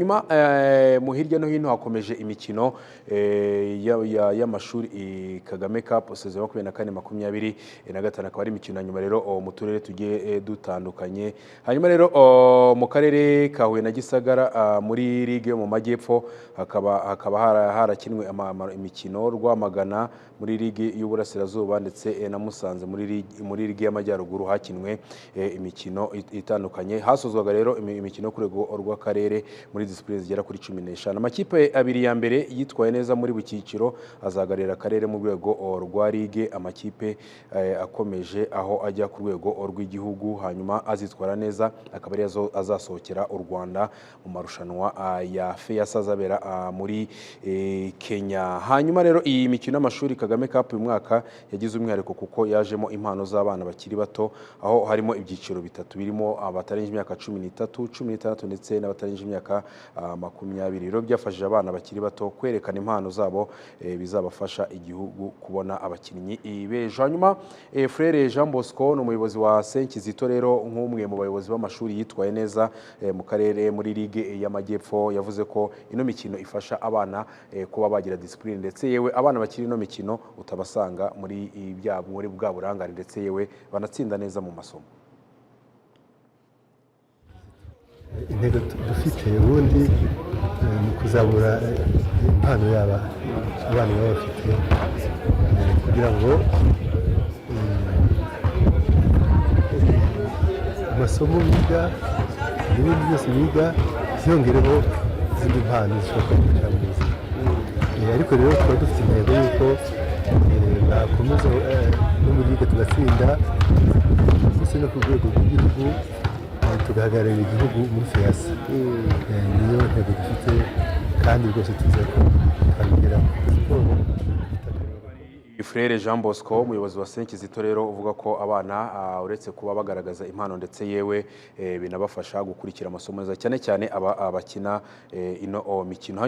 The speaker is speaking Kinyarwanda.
hanyuma mu hirya no hino hakomeje imikino y'amashuri Kagame Cup saison 24-25 akaba ari imikino nyuma rero mu turere tugiye dutandukanye. Hanyuma rero mu karere ka Huye na Gisagara muri ligue yo mu majyepfo hakaba harakinwe imikino Rwamagana muri ligue y'Uburasirazuba ndetse na Musanze muri ligue y'Amajyaruguru hakinwe imikino itandukanye. Hasozwaga rero imikino ku rwego rw'akarere muri discipline zigera kuri 15. Amakipe abiri ya mbere yitwaye neza muri bukiciro azagarira akarere mu rwego rwa ligue. Amakipe akomeje aho ajya ku rwego rw'igihugu, hanyuma azitwara neza akaba ari azasohokera u Rwanda mu marushanwa ya FEAS azabera muri Kenya. Hanyuma rero iyi mikino y'amashuri Kagame Cup uyu mwaka yagize umwihariko kuko yajemo impano z'abana bakiri bato, aho harimo ibyiciro bitatu birimo abatarengeje imyaka 13, 16 ndetse n'abatarengeje imyaka 20. Rero byafashije abana bakiri bato kwerekana impano zabo bizabafasha igihugu kubona abakinnyi bejo. Hanyuma Frere Jean Bosco ni umuyobozi wa Saint Kizito rero nk'umwe mu bayobozi b'amashuri yitwaye neza mu karere muri ligue y'Amajyepfo, yavuze ko ino mikino ifasha abana kuba bagira discipline ndetse yewe abana bakiri ino mikino utabasanga muri bwa burangare ndetse yewe banatsinda neza mu masomo. Intego dufite ubundi mu kuzabura impano yaba abana baba bafite kugira ngo amasomo biga n'ibindi byose biga ziyongereho izindi mpano zishobora kubafasha mu buzima. Ariko rero tuba dufite intego y'uko bakomeza no muri ligue tugatsinda ndetse no ku rwego rw'igihugu tugahagararira igihugu muri FEAS. Niyo ntego dufite kandi rwose tuzi ko twabigeraho. Frere Jean Bosco umuyobozi wa Saint Kizito rero uvuga ko abana uretse kuba bagaragaza impano ndetse yewe binabafasha gukurikira amasomo neza cyane abakina ino mikino.